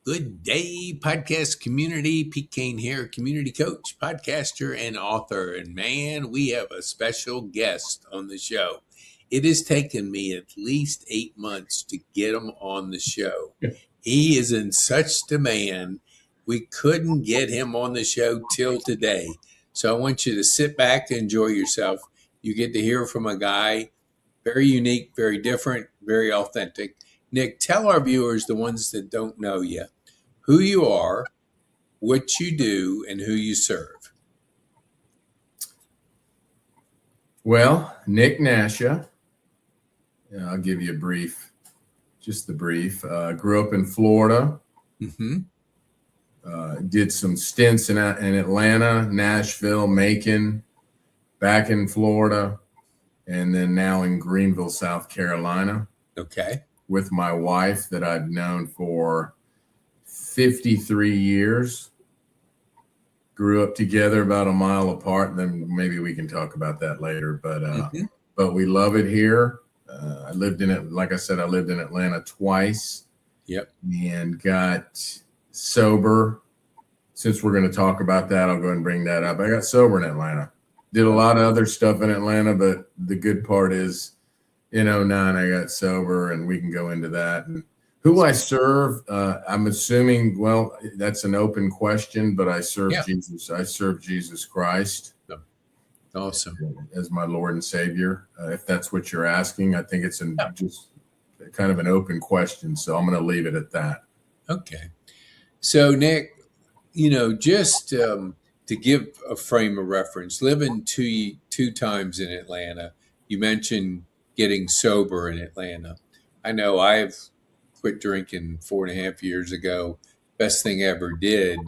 Good day, podcast community. PeteKane here, community coach, podcaster, and author. And man, we have a special guest on the show. It has taken me at least 8 months to get him on the show. He is in such demand, we couldn't get him on the show till today. So I want you to sit back and enjoy yourself. You get to hear from a guy very unique, very different, very authentic. Nick, tell our viewers, the ones that don't know you, who you are, what you do, and who you serve. Well, Nick Nasha, I'll give you a brief, just the brief. Grew up in Florida. Did some stints in Atlanta, Nashville, Macon, back in Florida, and then now in Greenville, South Carolina. Okay. With my wife that I've known for 53 years. Grew up together about a mile apart. Then maybe we can talk about that later. But we love it here. I lived in it. Like I said, I lived in Atlanta twice. Yep. And got sober. Since we're going to talk about that, I'll go ahead and bring that up. I got sober in Atlanta. Did a lot of other stuff in Atlanta, but the good part is in 2009, I got sober, and we can go into that. And who I serve, I'm assuming, well, that's an open question, but I serve Jesus. I serve Jesus Christ. Awesome. As my Lord and Savior. If that's what you're asking, I think it's just kind of an open question. So I'm going to leave it at that. Okay. So, Nick, just to give a frame of reference, living two times in Atlanta, you mentioned getting sober in Atlanta. I know I've quit drinking 4.5 years ago. Best thing I ever did.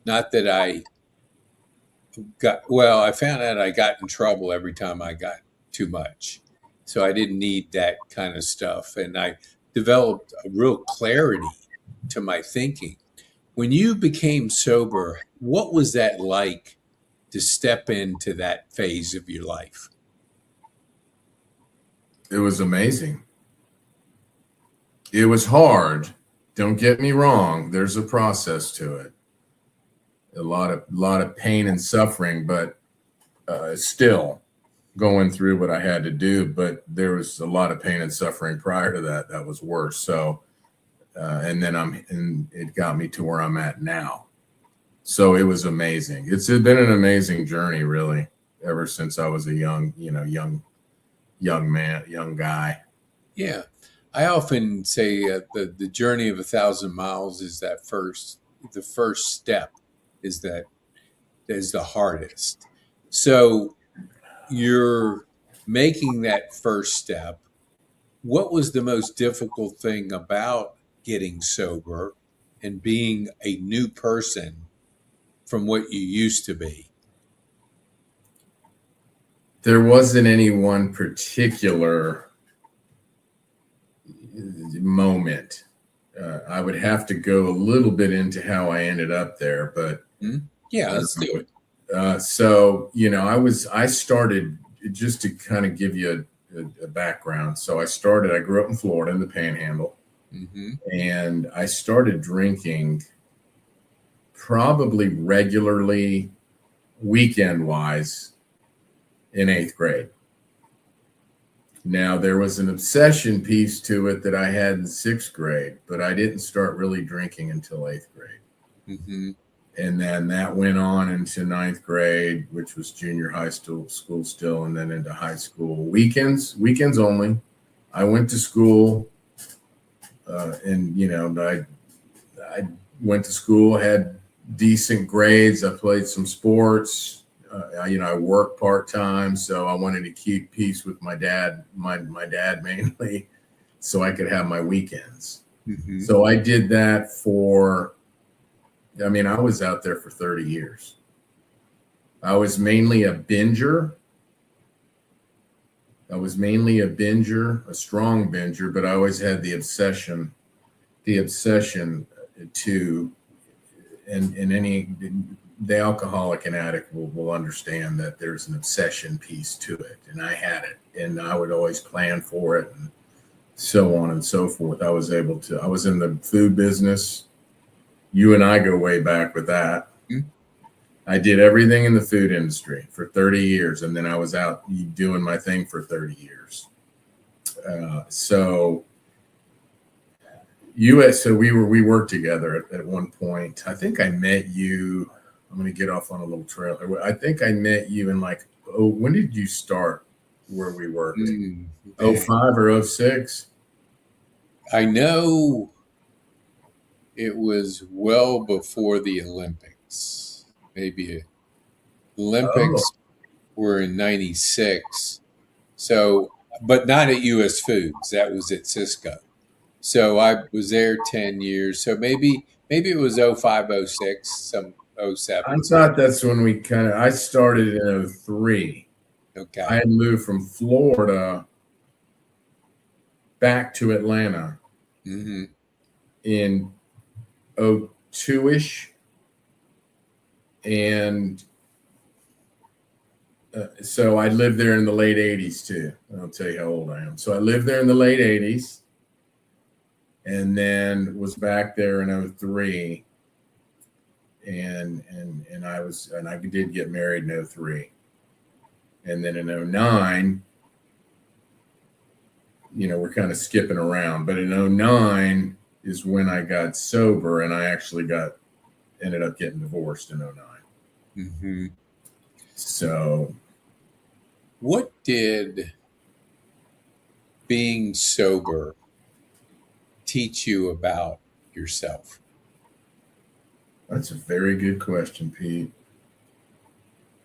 Not that I found out I got in trouble every time I got too much. So I didn't need that kind of stuff. And I developed a real clarity to my thinking. When you became sober, what was that like to step into that phase of your life? It was amazing. It was hard. Don't get me wrong. There's a process to it. A lot of pain and suffering, but still going through what I had to do. But there was a lot of pain and suffering prior to that. That was worse. So, and it got me to where I'm at now. So it was amazing. It's been an amazing journey, really, ever since I was a young man, young guy. Yeah. I often say the journey of 1,000 miles is the first step is the hardest. So you're making that first step. What was the most difficult thing about getting sober and being a new person from what you used to be? There wasn't any one particular moment. I would have to go a little bit into how I ended up there, but let's do it. I started, just to kind of give you a background. So I grew up in Florida in the Panhandle, and I started drinking probably regularly, weekend wise, in 8th grade. Now, there was an obsession piece to it that I had in 6th grade, but I didn't start really drinking until 8th grade. And then that went on into 9th grade, which was junior high school still, and then into high school. Weekends only. I went to school, and I went to school, had decent grades. I played some sports. I worked part-time, so I wanted to keep peace with my dad, my dad mainly, so I could have my weekends. So I did that I was out there for 30 years. I was mainly a binger. A strong binger, but I always had the obsession to, and the alcoholic and addict will understand that there's an obsession piece to it. And I had it, and I would always plan for it and so on and so forth. I was in the food business. You and I go way back with that. Hmm? I did everything in the food industry for 30 years, and then I was out doing my thing for 30 years. So so we worked together at one point. I think I met you. I'm going to get off on a little trail. I think I met you in like, oh, when did you start where we worked? Oh Man, five or 06? I know it was well before the Olympics. Maybe Oh, Olympics were in 96. So, but not at US Foods. That was at Cisco. So I was there 10 years. So maybe it was 05, 06, some I 07. thought that's when I started in 03. I Okay. had moved from Florida back to Atlanta Hmm. in 02-ish. And so I lived there in the late 80s too. I'll tell you how old I am. So I lived there in the late 80s and then was back there in 03. And I did get married in 03. And then in 09, we're kind of skipping around, but in 09 is when I got sober and I actually ended up getting divorced in 09. Hmm. So What did being sober teach you about yourself? that's a very good question, Pete.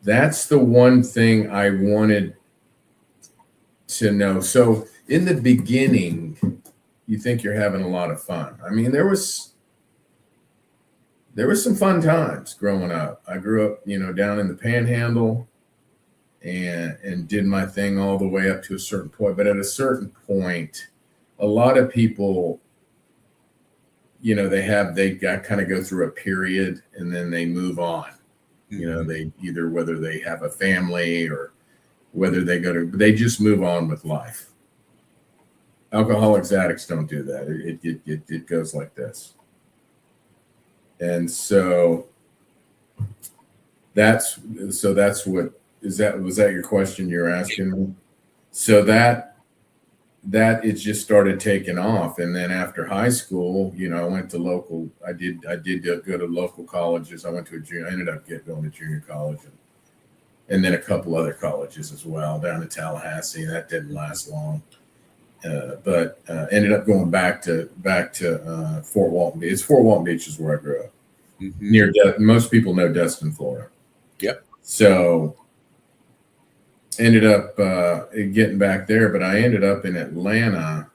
That's the one thing I wanted to know. So in the beginning, you think you're having a lot of fun. I mean, there was some fun times growing up. I grew up, down in the Panhandle and did my thing all the way up to a certain point. But at a certain point, a lot of people, they got kind of go through a period and then they move on. Hmm. They either whether they have a family or whether they just move on with life. Alcoholics, addicts don't do that. It goes like this. And that's what was that your question you're asking me? So that it just started taking off. And then after high school, I went to I did go to local colleges. I went to I ended up going to junior college and then a couple other colleges as well down in Tallahassee. That didn't last long. But ended up going back to Fort Walton Beach. Fort Walton Beach is where I grew up. Hmm. Most people know Destin, Florida. Yep. So ended up getting back there, but I ended up in Atlanta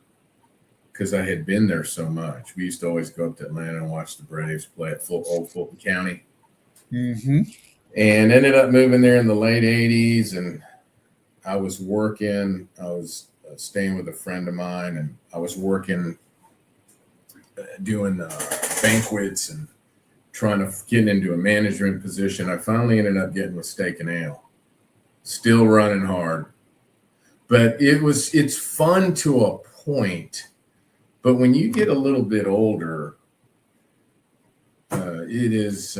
because I had been there so much. We used to always go up to Atlanta and watch the Braves play at old Fulton County, Hmm. and ended up moving there in the late '80s. And I was working. I was staying with a friend of mine, and I was working doing banquets and trying to get into a management position. I finally ended up getting with Steak and Ale. Still running hard, but it's fun to a point. But when you get a little bit older, it is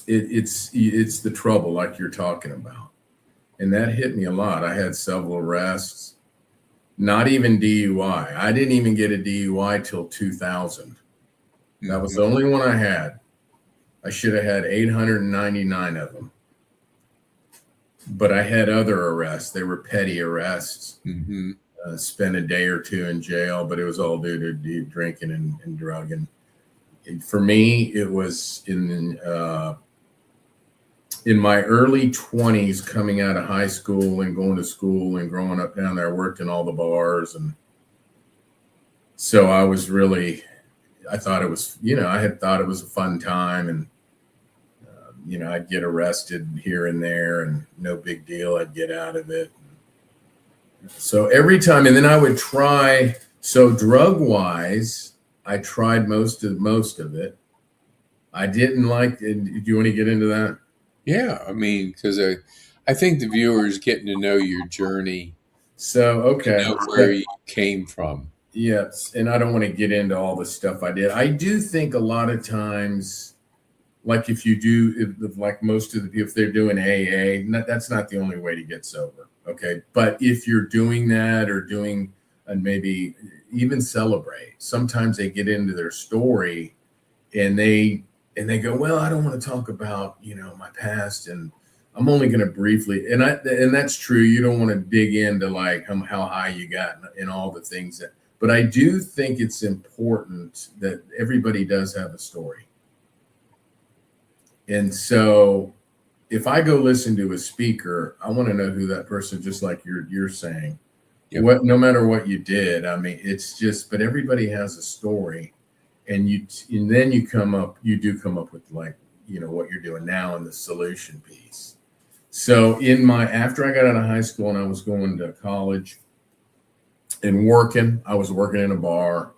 it's the trouble like you're talking about, and that hit me a lot. I had several arrests, not even DUI. I didn't even get a DUI till 2000. That was the Hmm. only one I had. I should have had 899 of them. But I had other arrests. They were petty arrests. Hmm. Spent a day or two in jail, but it was all due to drinking and drugging. For me, it was in my early 20s, coming out of high school and going to school and growing up down there. I worked in all the bars, and so I thought it was, I had thought it was a fun time, and I'd get arrested here and there, and no big deal. I'd get out of it. So every time, and then I would try. So drug wise, I tried most of it. I didn't like. Do you want to get into that? Yeah. I mean, because I think the viewers getting to know your journey, So to okay, know where you came from. Yes, and I don't want to get into all the stuff I did. I do think a lot of times, like if you do, if like most of the people, if they're doing AA, that's not the only way to get sober. Okay, but if you're doing that or doing, and maybe even celebrate, sometimes they get into their story and they go, well, I don't want to talk about my past, and I'm only going to briefly, and that's true. You don't want to dig into like how high you got and all the things that, but I do think it's important that everybody does have a story. And so if I go listen to a speaker, I want to know who that person, just like you're saying. Yep. What, no matter what you did, I mean, it's just, but everybody has a story, and then you do come up with like, what you're doing now in the solution piece. So after I got out of high school and I was going to college and working, I was working in a bar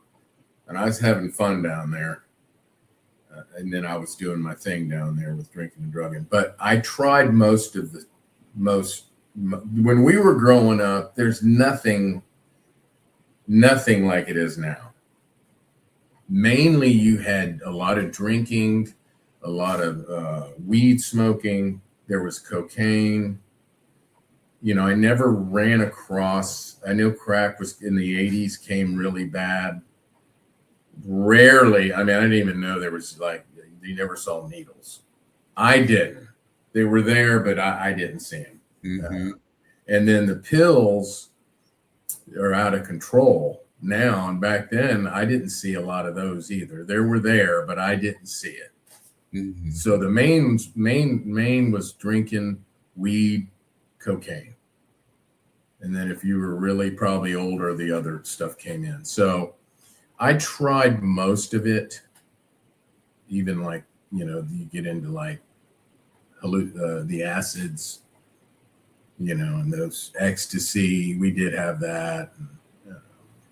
and I was having fun down there. And then I was doing my thing down there with drinking and drugging. But I tried when we were growing up, there's nothing like it is now. Mainly you had a lot of drinking, a lot of weed smoking. There was cocaine. I never ran across, I know crack was in the 80s, came really bad. Rarely, I mean, I didn't even know there was like, you never saw needles. I didn't. They were there, but I didn't see them. Mm-hmm. And then the pills are out of control now. And back then, I didn't see a lot of those either. They were there, but I didn't see it. Mm-hmm. So the main was drinking, weed, cocaine. And then if you were really probably older, the other stuff came in. So I tried most of it, even like, you get into like the acids, and those ecstasy, we did have that.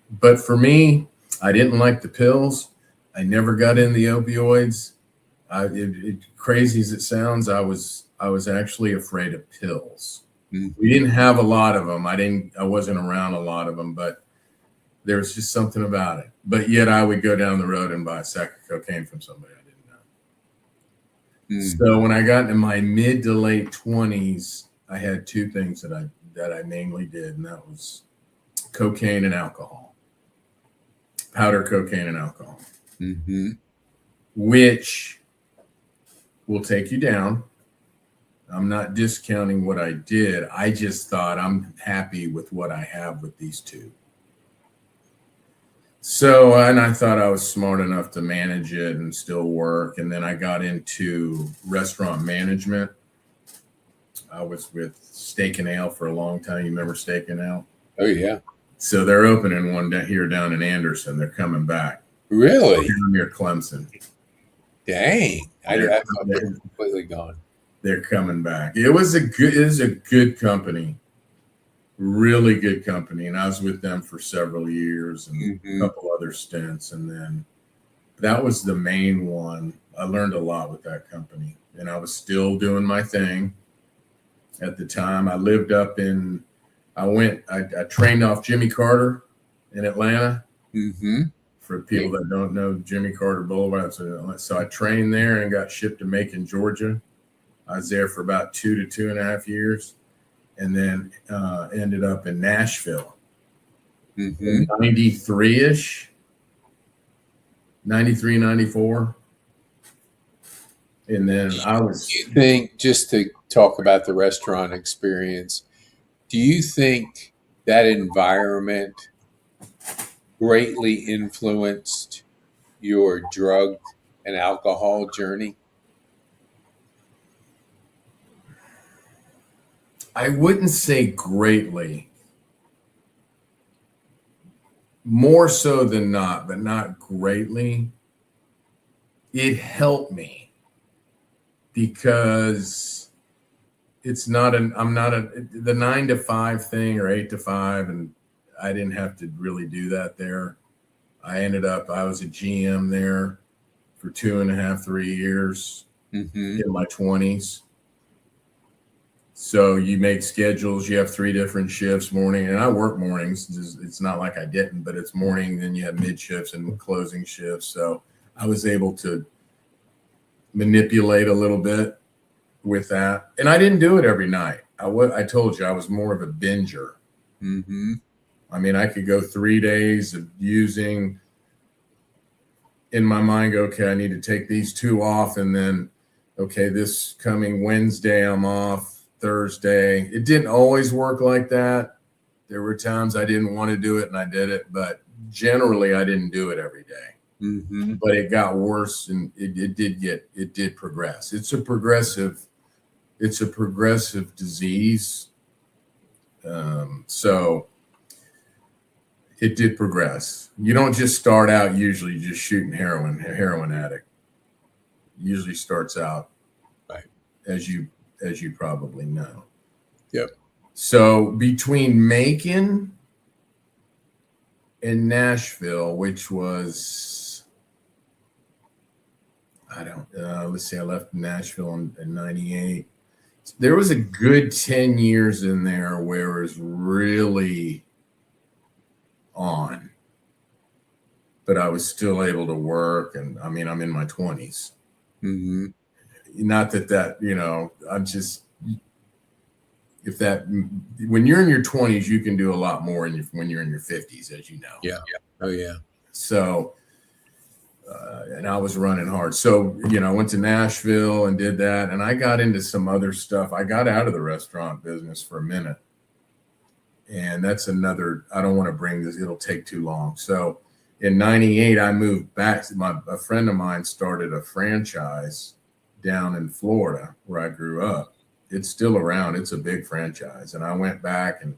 But for me, I didn't like the pills. I never got in the opioids. Crazy as it sounds, I was actually afraid of pills. Mm-hmm. We didn't have a lot of them. I wasn't around a lot of them, but there was just something about it. But yet I would go down the road and buy a sack of cocaine from somebody I didn't know. Mm-hmm. So when I got into my mid to late 20s, I had two things that I mainly did, and that was cocaine and alcohol. Powder cocaine and alcohol. Mm-hmm. Which will take you down. I'm not discounting what I did. I just thought I'm happy with what I have with these two. So, and I thought I was smart enough to manage it and still work. And then I got into restaurant management. I was with Steak and Ale for a long time. You remember Steak and Ale? Oh, yeah. So they're opening one here down in Anderson. They're coming back. Really? Near Clemson. Dang. They're completely gone. They're coming back. It is a good company. Really good company. And I was with them for several years and a couple other stints. And then that was the main one. I learned a lot with that company. And I was still doing my thing at the time. I lived up in, I trained off Jimmy Carter in Atlanta. Mm-hmm. For people that don't know, Jimmy Carter Boulevard. So I trained there and got shipped to Macon, Georgia. I was there for about 2 to 2.5 years. And then ended up in Nashville. 93-ish, 93, 94. And then I was... Do you think, just to talk about the restaurant experience, do you think that environment greatly influenced your drug and alcohol journey? I wouldn't say greatly. More so than not, but not greatly. It helped me because it's not the 9 to 5 thing or 8 to 5, and I didn't have to really do that there. I was a GM there for 2.5, 3 years in my 20s. So you make schedules. You have 3 different shifts, morning, and I work mornings. It's not like I didn't, but it's morning. Then you have mid shifts and closing shifts. So I was able to manipulate a little bit with that, and I didn't do it every night. I told you I was more of a binger. Mm-hmm. I mean, I could go 3 days of using in my mind. Okay, I need to take these 2 off, and then okay, this coming Wednesday I'm off. Thursday. It didn't always work like that. There were times I didn't want to do it and I did it, but generally I didn't do it every day. Mm-hmm. But it got worse, and it did progress. It's a progressive disease. So it did progress. You don't just start out usually just shooting heroin addict. Usually starts out Right. as you probably know. Yep. So between Macon and Nashville, which was, let's see, I left Nashville in 98. There was a good 10 years in there where it was really on, but I was still able to work. And I mean, I'm in my 20s. Mm-hmm. Not that, I'm just, when you're in your 20s, you can do a lot more when you're in your 50s, as you know. Yeah. Oh, yeah. So, and I was running hard. So, I went to Nashville and did that. And I got into some other stuff. I got out of the restaurant business for a minute. And that's another, I don't want to bring this, it'll take too long. So in 98, I moved back. A friend of mine started a franchise down in Florida where I grew up. It's still around. It's a big franchise. And I went back and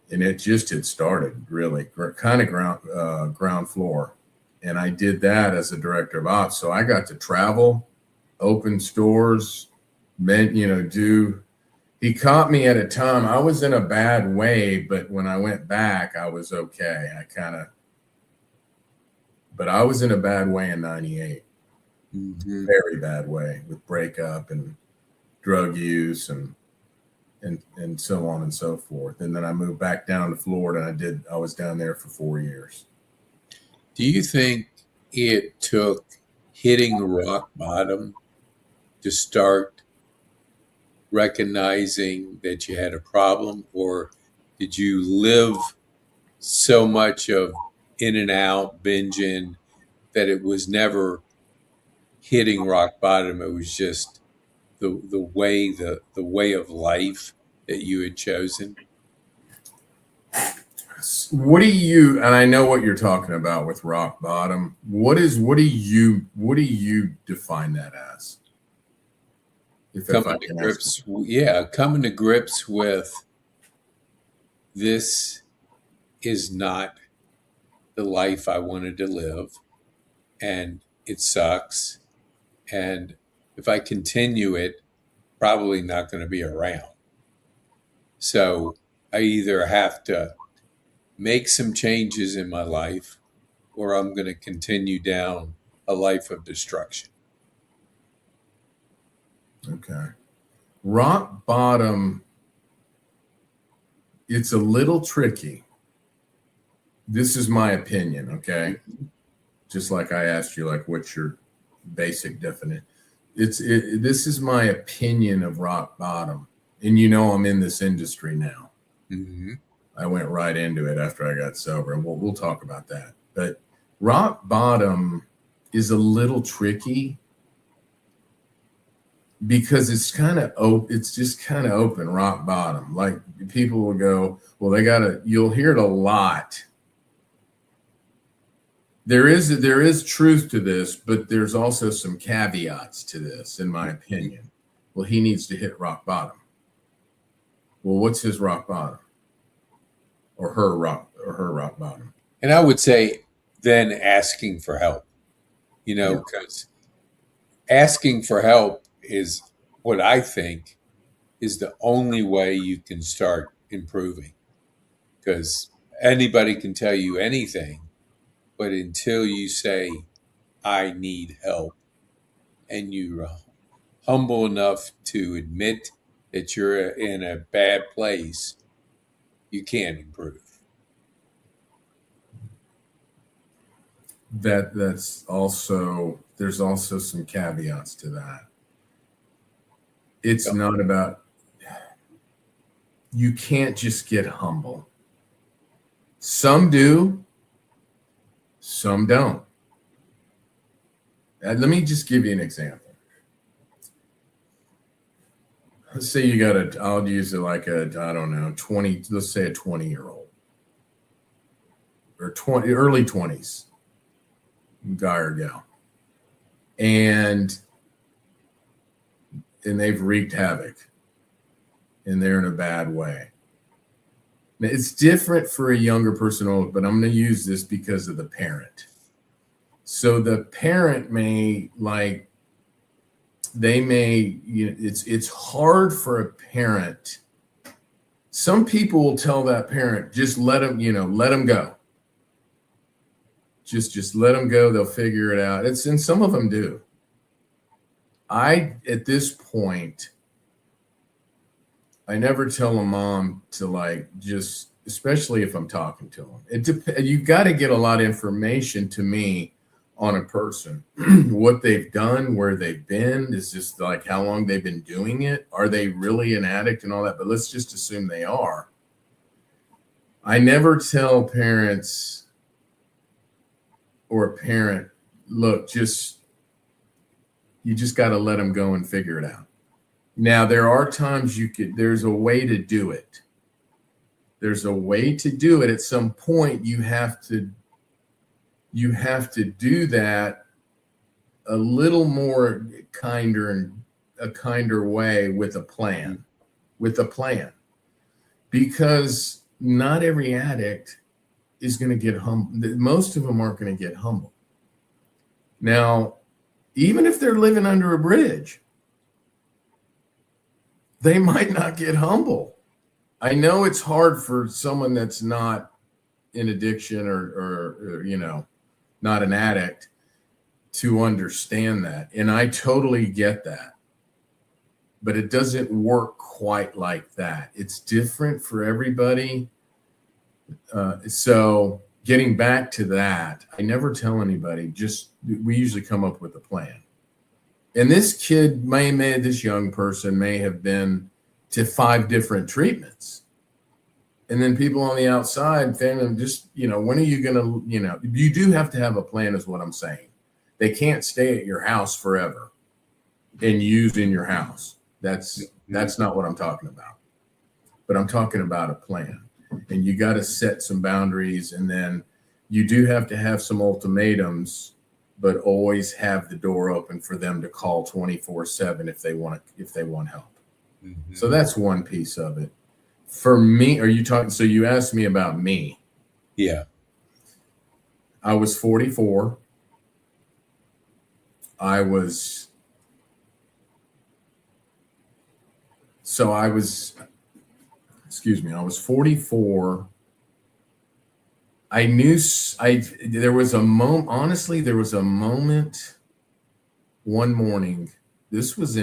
it had started really kind of ground floor. And I did that as a director of ops. So I got to travel, open stores, he caught me at a time. I was in a bad way, but when I went back, I was okay. But I was in a bad way in 98. Mm-hmm. Very bad way with breakup and drug use and so on and so forth. And then I moved back down to Florida. I was down there for 4 years. Do you think it took hitting rock bottom to start recognizing that you had a problem, or did you live so much of in and out binging that it was never hitting rock bottom? It was just the way of life that you had chosen. What do you, and I know what you're talking about with rock bottom. What do you define that as? Coming to grips with this is not the life I wanted to live, and it sucks. And if I continue it, probably not going to be around. So I either have to make some changes in my life, or I'm going to continue down a life of destruction. Okay. Rock bottom, it's a little tricky. This is my opinion, okay? Just like I asked you, like, what's your basic definition? This is my opinion of rock bottom. And I'm in this industry now. Mm-hmm. I went right into it after I got sober, and we'll talk about that. But rock bottom is a little tricky because it's just kind of open, rock bottom. Like, people will go, well, you'll hear it a lot. There is truth to this, but there's also some caveats to this, in my opinion. Well, he needs to hit rock bottom. Well, what's his rock bottom? Or her rock bottom? And I would say then asking for help, because asking for help is what I think is the only way you can start improving, because anybody can tell you anything, but until you say, I need help, and you're humble enough to admit that you're in a bad place, you can improve. That's also, there's also some caveats to that. It's Yep. not about, you can't just get humble. Some do, some don't. Let me just give you an example. Let's say you got a, I'll use it like a, I don't know, 20, let's say a 20-year-old or 20, early 20s guy or gal. And they've wreaked havoc and they're in a bad way. Now, it's different for a younger person, but I'm going to use this because of the parent. So the parent may like, they may, you know, it's hard for a parent. Some people will tell that parent, just let them, you know, let them go. Just let them go. They'll figure it out. And some of them do. At this point, I never tell a mom to like, just, especially if I'm talking to them. You got to get a lot of information to me on a person, what they've done, where they've been, is just like how long they've been doing it. Are they really an addict and all that? But let's just assume they are. I never tell parents or a parent, look, you just got to let them go and figure it out. Now, there are times there's a way to do it. There's a way to do it. At some point, you have to do that a little more a kinder way with a plan, because not every addict is going to get humble. Most of them aren't going to get humble. Now, even if they're living under a bridge, they might not get humble. I know it's hard for someone that's not in addiction or you know, not an addict to understand that. And I totally get that. But it doesn't work quite like that. It's different for everybody. So getting back to that, I never tell anybody, we usually come up with a plan. And this kid this young person may have been to 5 different treatments. And then people on the outside, family, just, you know, when are you going to, you know, you do have to have a plan is what I'm saying. They can't stay at your house forever and use in your house. That's not what I'm talking about. But I'm talking about a plan. And you got to set some boundaries, and then you do have to have some ultimatums, but always have the door open for them to call 24/7 if they want help. Mm-hmm. So that's one piece of it. For me, so you asked me about me. Yeah. I was 44. I was 44. There was a moment, honestly, one morning, this was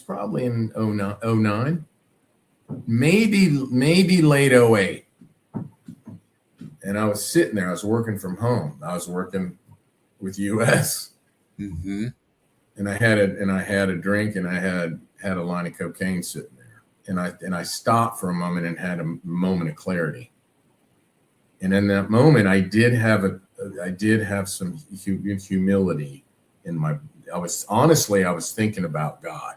probably in 09, maybe late 08. And I was sitting there, I was working from home. I was working with US. Mm-hmm. And I had a drink, and I had a line of cocaine sitting there. And I stopped for a moment and had a moment of clarity. And in that moment, I did have some humility in I was thinking about God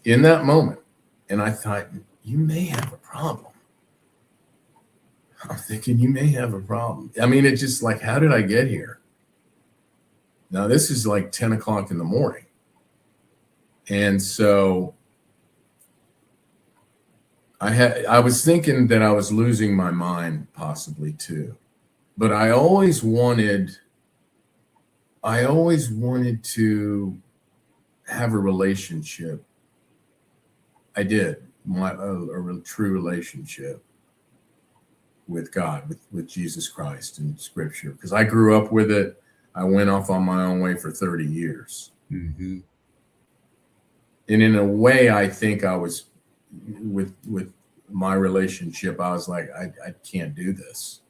in that moment. And I thought, you may have a problem. I'm thinking, you may have a problem. I mean, it's just like, how did I get here? Now, this is like 10 o'clock in the morning. And so I was thinking that I was losing my mind possibly too. But I always wanted to have a relationship. I did, a true relationship with God, with Jesus Christ and Scripture, because I grew up with it. I went off on my own way for 30 years. Mm-hmm. And in a way, I think I was with my relationship, I was like, I can't do this.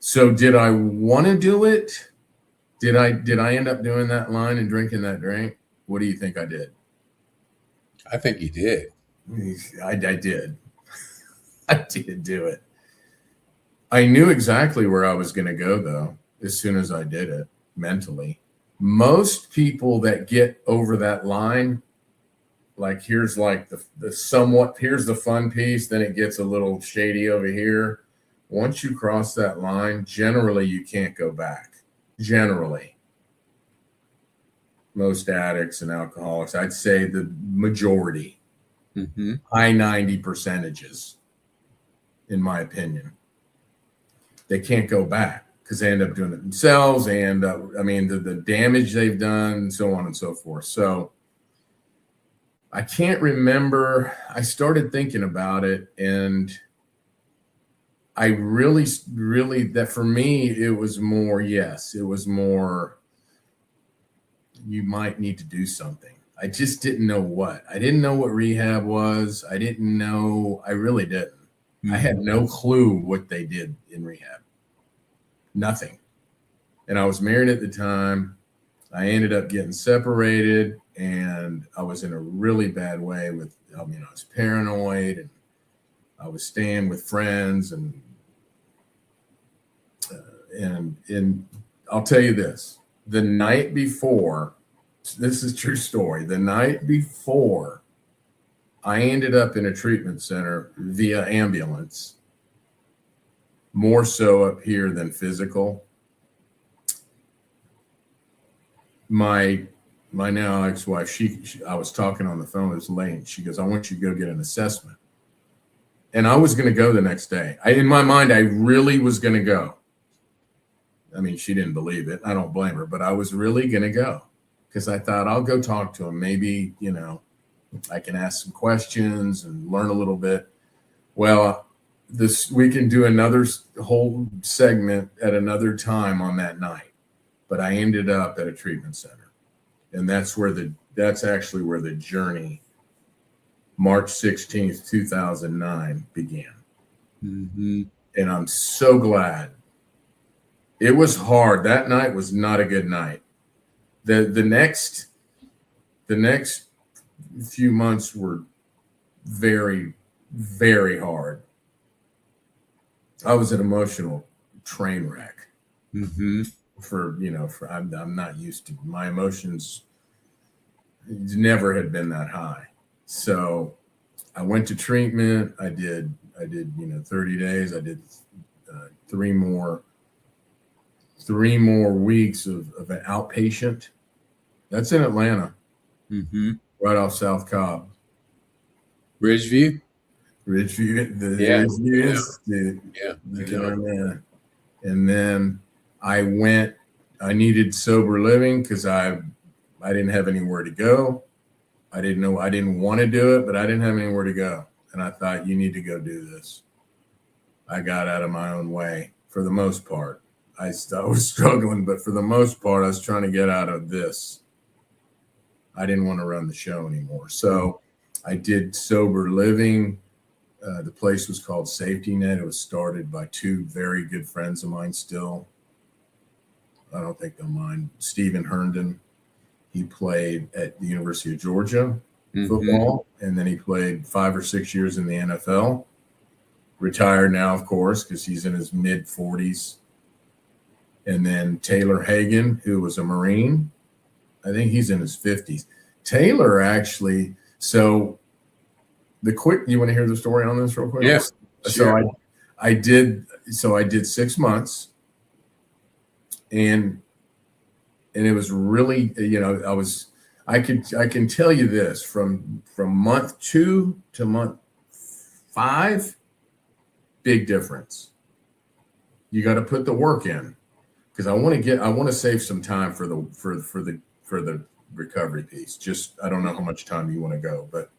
So did I want to do it? Did I end up doing that line and drinking that drink? What do you think I did? I think you did. I did. I did do it. I knew exactly where I was going to go, though, as soon as I did it mentally. Most people that get over that line, like here's like the somewhat, here's the fun piece, then it gets a little shady over here. Once you cross that line, generally you can't go back. Generally. Most addicts and alcoholics, I'd say the majority, high 90 percentages, in my opinion, they can't go back because they end up doing it themselves. And I mean, the damage they've done and so on and so forth. So I can't remember. I started thinking about it, and I really, that for me, it was more, yes, it was more, you might need to do something. I just didn't know what. I didn't know what rehab was. I didn't know. I really didn't. I had no clue what they did in rehab. Nothing. And I was married at the time. I ended up getting separated, and I was in a really bad way with, I mean, I was paranoid, and I was staying with friends, and I'll tell you this, the night before, this is a true story, the night before I ended up in a treatment center via ambulance, more so up here than physical. My now ex-wife, she I was talking on the phone with Lane. She goes, I want you to go get an assessment. And I was going to go the next day. In my mind, I really was going to go. I mean, she didn't believe it. I don't blame her, but I was really going to go because I thought I'll go talk to him. Maybe, you know, I can ask some questions and learn a little bit. Well, we can do another whole segment at another time on that night. But I ended up at a treatment center, and that's actually where the journey, March 16th, 2009, began. And I'm so glad. It was hard. That night was not a good night. The next few months were very, very hard. I was an emotional train wreck. I'm not used to, my emotions never had been that high. So I went to treatment. I did 30 days. I did 3 more weeks of an outpatient. That's in Atlanta, right off South Cobb. Ridgeview, Ridgeview Institute. Yeah. And then I needed sober living because I didn't have anywhere to go. I didn't want to do it, but I didn't have anywhere to go. And I thought, you need to go do this. I got out of my own way for the most part. I was struggling, but for the most part, I was trying to get out of this. I didn't want to run the show anymore. So I did sober living. The place was called Safety Net. It was started by 2 very good friends of mine still. I don't think they'll mind. Stephen Herndon. He played at the University of Georgia football, and then he played 5 or 6 years in the NFL. Retired now, of course, because he's in his mid-40s. And then Taylor Hagan, who was a Marine. I think he's in his 50s. Taylor actually, so you want to hear the story on this real quick? Yes. Sure. So I did 6 months, and it was really, I can tell you this, from month 2 to month 5, big difference. You got to put the work in, because I want to save some time for the recovery piece. Just, I don't know how much time you want to go, but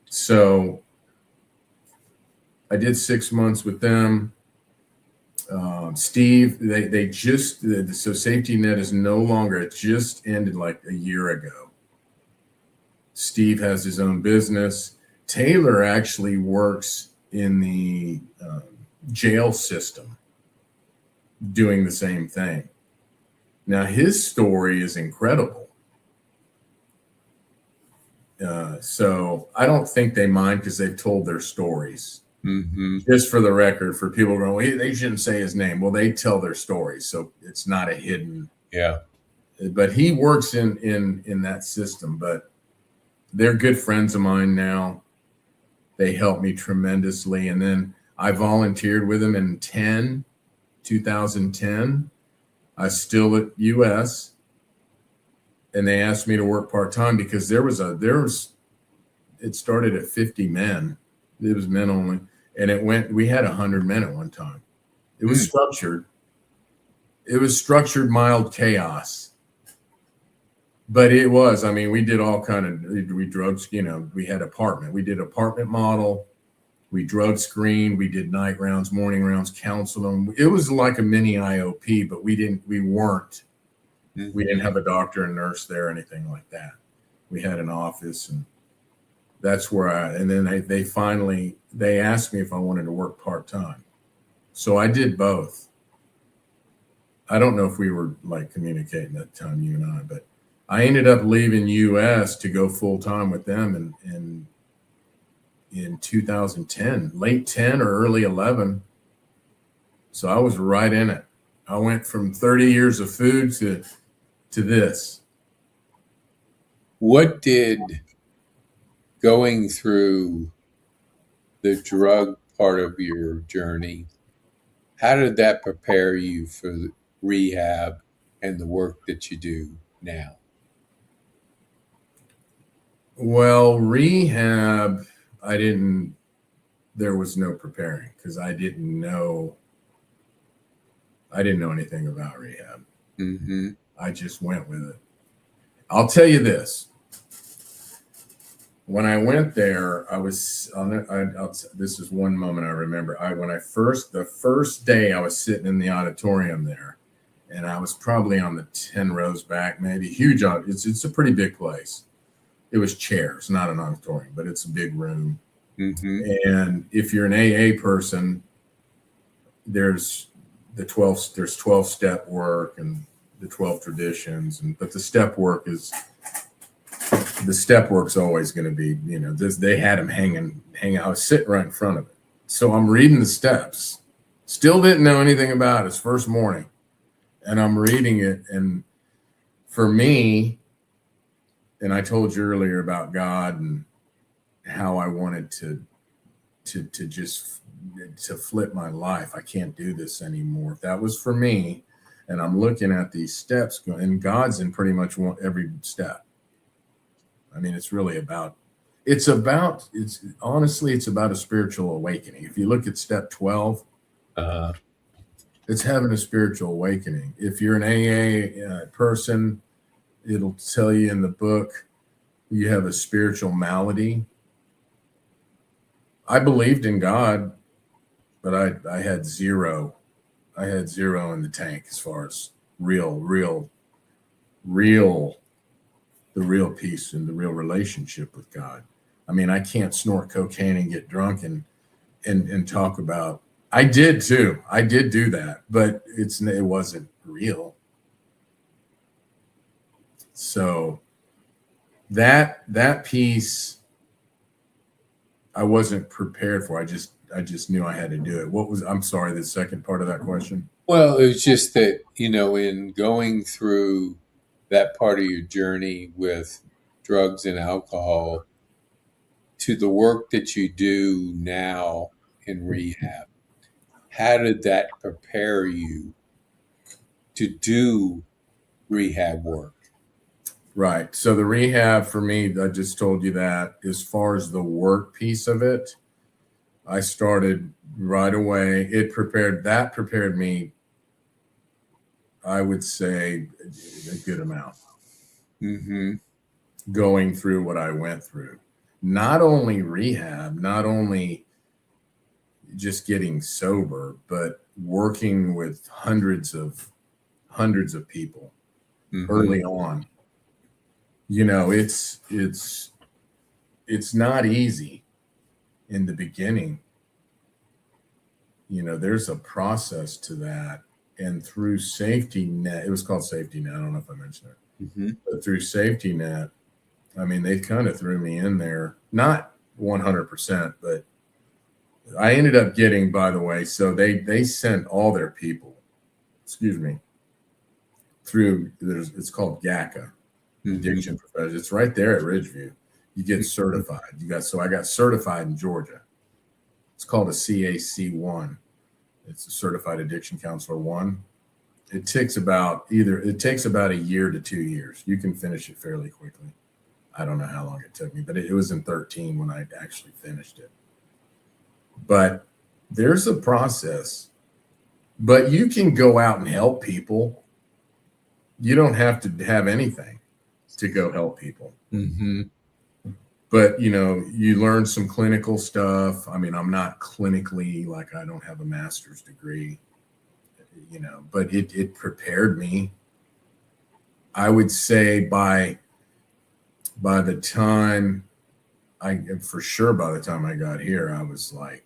so I did 6 months with them. Steve, so Safety Net is no longer, it just ended like a year ago. Steve has his own business. Taylor actually works in the jail system doing the same thing. Now, his story is incredible. So I don't think they mind because they've told their stories. Mm-hmm. Just for the record, for people going, well, they shouldn't say his name. Well, they tell their stories, so it's not a hidden. Yeah. But he works in that system. But they're good friends of mine now. They helped me tremendously. And then I volunteered with them in 2010. I was still at US, and they asked me to work part-time because it started at 50 men. It was men only. And we had 100 men at one time. It was structured. It was structured, mild chaos. But it was, I mean, we did all kind of, we drug, we had we did apartment model. We drug screened. We did night rounds, morning rounds, counseled them. It was like a mini IOP, but we didn't have a doctor and nurse there or anything like that. We had an office, and that's where and then they asked me if I wanted to work part-time. So I did both. I don't know if we were like communicating at the time, you and I, but I ended up leaving US to go full-time with them in 2010, late 10 or early 11. So I was right in it. I went from 30 years of food to this. What did going through the drug part of your journey, how did that prepare you for rehab and the work that you do now? Well, rehab, there was no preparing because I didn't know anything about rehab. Mm-hmm. I just went with it. I'll tell you this. When I went there, I was this is one moment I remember. The first day I was sitting in the auditorium there, and I was probably on the 10 rows back, maybe huge. It's a pretty big place. It was chairs, not an auditorium, but it's a big room. Mm-hmm. And if you're an AA person, there's 12-step work and the 12 traditions, but the step work's always going to be, they had them hanging. I was sitting right in front of it. So I'm reading the steps. Still didn't know anything about it. It's first morning. And I'm reading it. And for me, and I told you earlier about God and how I wanted to flip my life. I can't do this anymore. If that was for me, and I'm looking at these steps, and God's in pretty much every step. I mean, it's about a spiritual awakening. If you look at step 12, it's having a spiritual awakening. If you're an AA person, it'll tell you in the book you have a spiritual malady. I believed in God, but I had zero. I had zero in the tank as far as the real peace and the real relationship with God. I mean, I can't snort cocaine and get drunk and talk about. I did too. I did do that, but it wasn't real. So that piece I wasn't prepared for. I just knew I had to do it. I'm sorry, the second part of that question? Well, it was just that, in going through that part of your journey with drugs and alcohol to the work that you do now in rehab, how did that prepare you to do rehab work? Right. So the rehab for me, I just told you that. As far as the work piece of it, I started right away. That prepared me, I would say, a good amount. Mm-hmm. Going through what I went through. Not only rehab, not only just getting sober, but working with hundreds of people early on. It's it's not easy in the beginning. There's a process to that. And through safety net, it was called safety net. I don't know if I mentioned it, but through safety net, I mean, they kind of threw me in there, not 100%, but I ended up getting, by the way, so they sent all their people, through, it's called GACA, Addiction Professionals. It's right there at Ridgeview. You get certified. I got certified in Georgia. It's called a CAC1. It's a Certified Addiction Counselor 1. It takes about a year to 2 years. You can finish it fairly quickly. I don't know how long it took me, but it was in 13 when I actually finished it. But there's a process. But you can go out and help people. You don't have to have anything to go help people. But, you learn some clinical stuff. I mean, I'm not clinically, like, I don't have a master's degree, but it prepared me. I would say by the time I got here, I was like,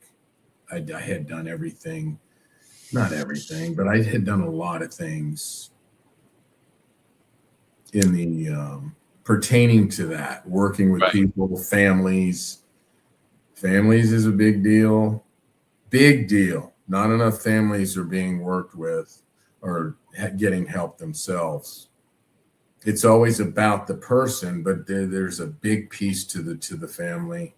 I had done everything, not everything, but I had done a lot of things in the pertaining to that, working with people, families. Families is a big deal. Big deal. Not enough families are being worked with or getting help themselves. It's always about the person, but there's a big piece to the family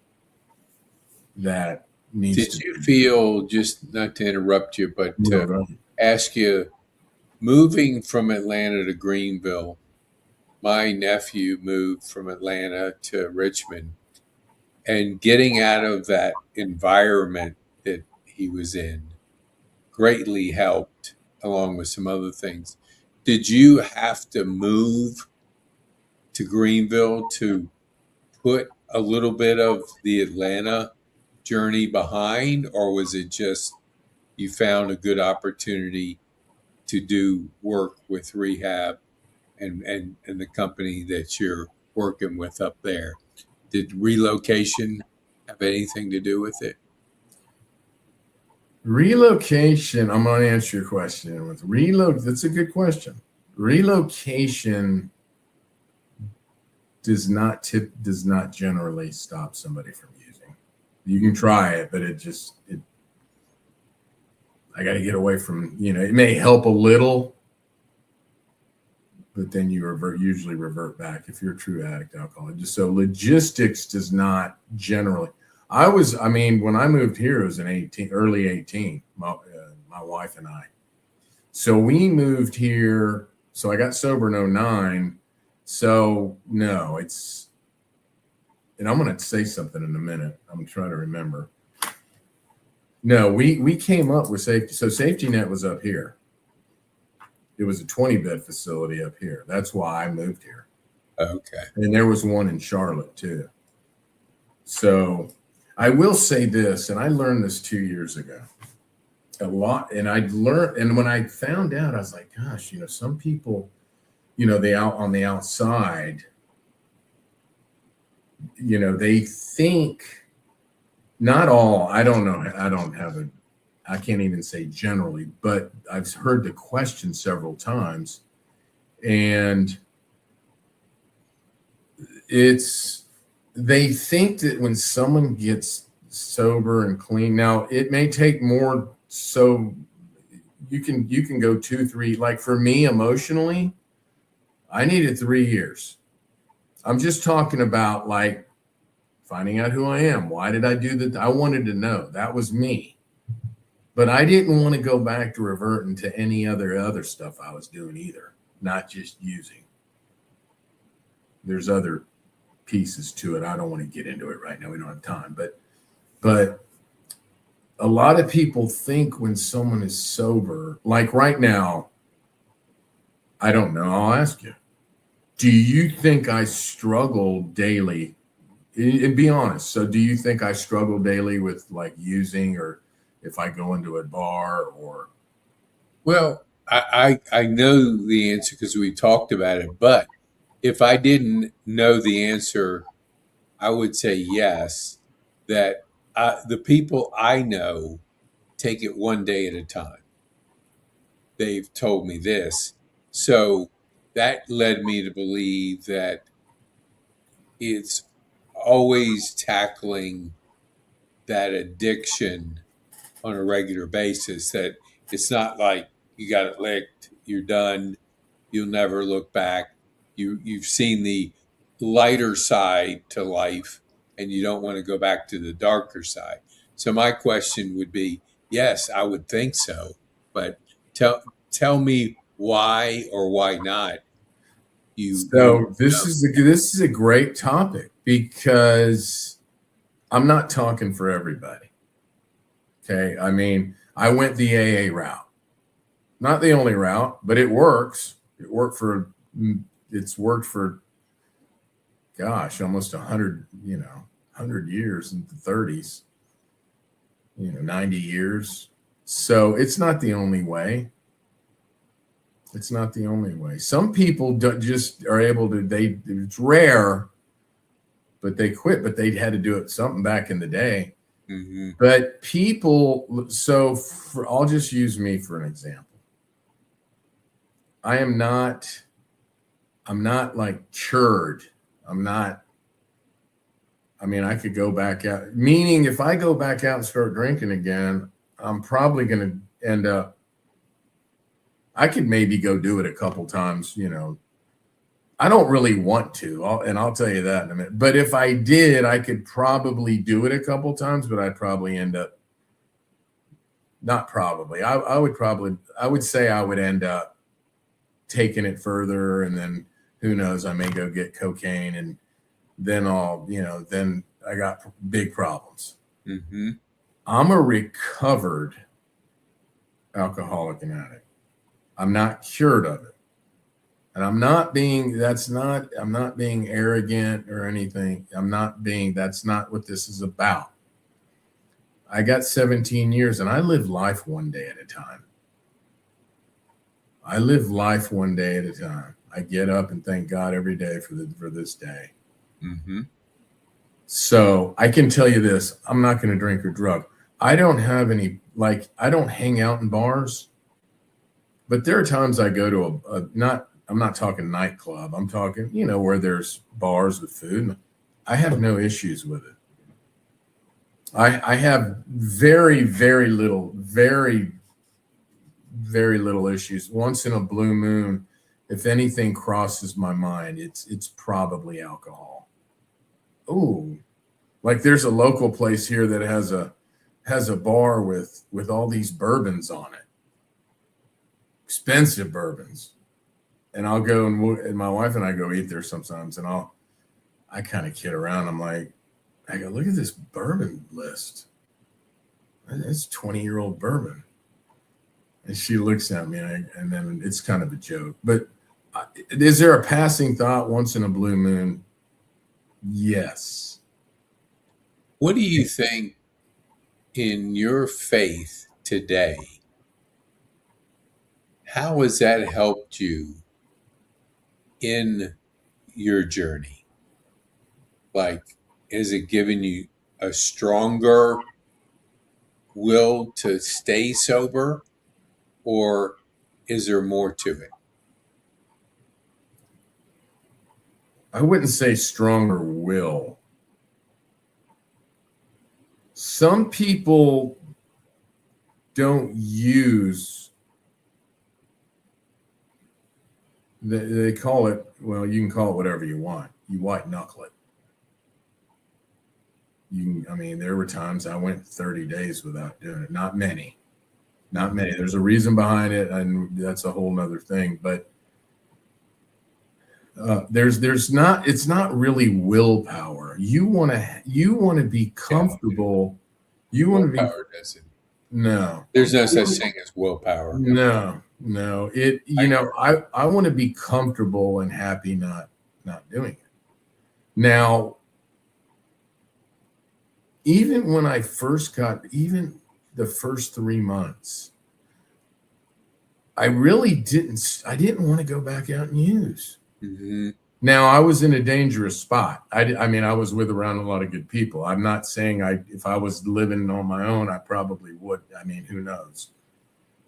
that needs Did you feel, just not to interrupt you, but to ask you, moving from Atlanta to Greenville, my nephew moved from Atlanta to Richmond, and getting out of that environment that he was in greatly helped, along with some other things. Did you have to move to Greenville to put a little bit of the Atlanta journey behind, or was it just you found a good opportunity to do work with rehab and the company that you're working with up there? Did relocation have anything to do with it? Relocation, I'm going to answer your question with that's a good question. Relocation does not generally stop somebody from using. You can try it, but I got to get away from, it may help a little, but then you usually revert back if you're a true addict alcoholic. So logistics does not generally. When I moved here, it was in early 18, my wife and I. So we moved here. So I got sober in 09. So no, and I'm going to say something in a minute. I'm trying to remember. No, we came up with safety. So Safety Net was up here. It was a 20-bed facility up here. That's why I moved here. Okay. And there was one in Charlotte too. So I will say this, and I learned this 2 years ago a lot. And and when I found out, I was like, gosh, some people, they out on the outside, they think, not all, I don't know. I can't even say generally, but I've heard the question several times, and they think that when someone gets sober and clean, now it may take more, so you can go 2, 3, like for me emotionally, I needed 3 years. I'm just talking about like finding out who I am. Why did I do that? I wanted to know. That was me. But I didn't want to go back to reverting to any other stuff I was doing either, not just using. There's other pieces to it. I don't want to get into it right now. We don't have time. But a lot of people think when someone is sober, like right now, I don't know. I'll ask you. Do you think I struggle daily? And be honest. So do you think I struggle daily with like using, or if I go into a bar or? Well, I know the answer because we talked about it, but if I didn't know the answer, I would say yes, that the people I know take it one day at a time. They've told me this. So that led me to believe that it's always tackling that addiction on a regular basis, that it's not like you got it licked, you're done, you'll never look back. You've seen the lighter side to life and you don't want to go back to the darker side. So my question would be, yes, I would think so, but tell me why or why not you So this is a great topic because I'm not talking for everybody. Okay. I mean, I went the AA route, not the only route, but it works. It's worked for, gosh, almost 100 years in the 30s, 90 years. So it's not the only way. It's not the only way. Some people just are able to, it's rare, but they quit, but they had to do it something back in the day. Mm-hmm. But people, I'll just use me for an example. I'm not like cured. I could go back out, meaning if I go back out and start drinking again, I'm probably going to end up, I could maybe go do it a couple times, I don't really want to, and I'll tell you that in a minute. But if I did, I could probably do it a couple times, but I'd probably end up, not probably, I would say I would end up taking it further, and then who knows, I may go get cocaine, and then then I got big problems. Mm-hmm. I'm a recovered alcoholic and addict. I'm not cured of it. And I'm not being arrogant or anything. That's not what this is about. I got 17 years and I live life one day at a time. I get up and thank God every day for this day. Mm-hmm. So I can tell you this, I'm not going to drink or drug. I don't have any, I don't hang out in bars, but there are times I go to I'm not talking nightclub. I'm talking, where there's bars with food. I have no issues with it. I have very, very little issues. Once in a blue moon, if anything crosses my mind, it's probably alcohol. Ooh, like there's a local place here that has a bar with all these bourbons on it, expensive bourbons. And I'll go and my wife and I go eat there sometimes, and I kind of kid around. I go, look at this bourbon list. It's 20-year-old bourbon. And she looks at me, and then it's kind of a joke. But is there a passing thought once in a blue moon? Yes. What do you think in your faith today? How has that helped you in your journey? Like, has it given you a stronger will to stay sober, or is there more to it? I wouldn't say stronger will. Some people don't use, they call it, well, you can call it whatever you want. You white knuckle it. There were times I went 30 days without doing it. Not many. There's a reason behind it, and that's a whole nother thing. But it's not really willpower. You want to be comfortable. You want to be. Willpower doesn't. No. There's no such thing as willpower. No. I want to be comfortable and happy not doing it. Now, even when I first even the first 3 months, I didn't want to go back out and use. Mm-hmm. Now, I was in a dangerous spot. I mean, I was with around a lot of good people. I'm not saying if I was living on my own, I probably would. I mean, who knows?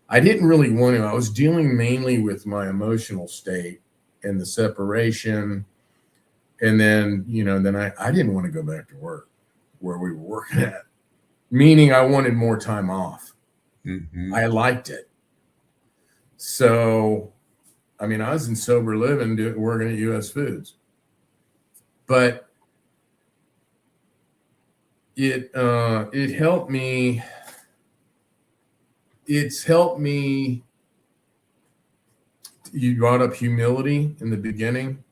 I didn't really want to. I was dealing mainly with my emotional state and the separation. And then, then I didn't want to go back to work where we were working at, meaning I wanted more time off. Mm-hmm. I liked it. So, I mean, I was in sober living, working at U.S. Foods, but it helped me. It's helped me. You brought up humility in the beginning.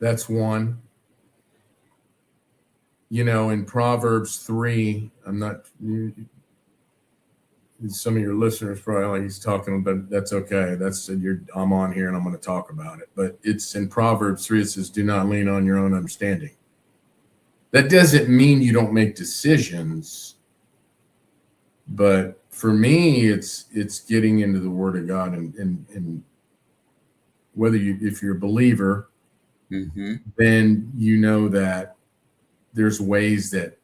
That's one. In Proverbs 3, some of your listeners probably like he's talking, but that's okay. I'm on here and I'm going to talk about it. But it's in Proverbs 3, it says, do not lean on your own understanding. That doesn't mean you don't make decisions. But for me, it's getting into the Word of God and whether if you're a believer, Mm-hmm. then you know that there's ways that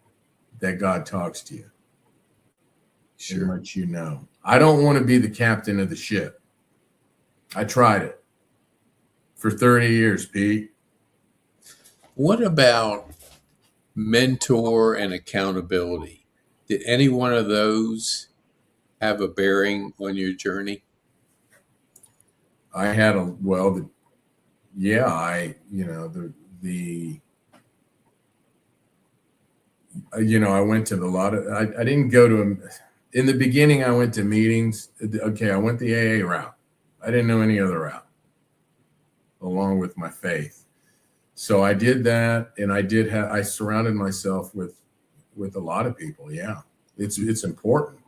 God talks to you. Sure. And lets you know. I don't want to be the captain of the ship. I tried it for 30 years, Pete. What about mentor and accountability? Did any one of those have a bearing on your journey? I had I went to I didn't go to them. In the beginning, I went to meetings. Okay, I went the AA route. I didn't know any other route, along with my faith. So I did that, and I surrounded myself with a lot of people. Yeah, it's important,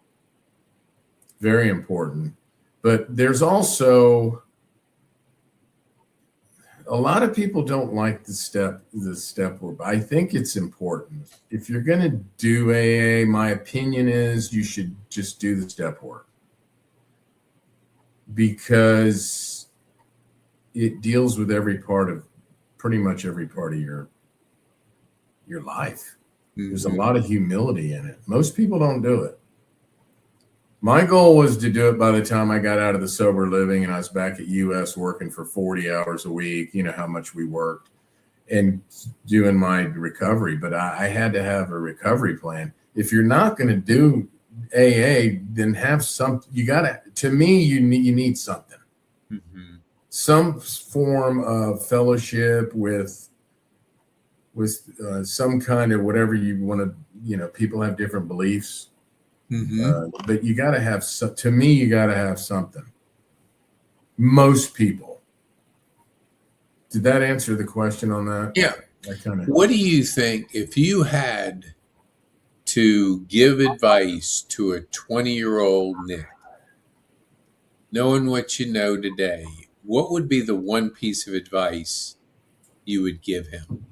very important. But there's also a lot of people don't like the step work. I think it's important. If you're going to do AA, my opinion is you should just do the step work, because it deals with pretty much every part of your life. Mm-hmm. There's a lot of humility in it. Most people don't do it. My goal was to do it by the time I got out of the sober living and I was back at US working for 40 hours a week, how much we worked, and doing my recovery. But I had to have a recovery plan. If you're not going to do AA, then have to me, you need something. Mm-hmm. Some form of fellowship with some kind of whatever you want to, people have different beliefs. Mm-hmm. But you got to have, to me, you got to have something. Most people. Did that answer the question on that? Yeah. What do you think if you had to give advice to a 20-year-old Nick, knowing what you know today, what would be the one piece of advice you would give him?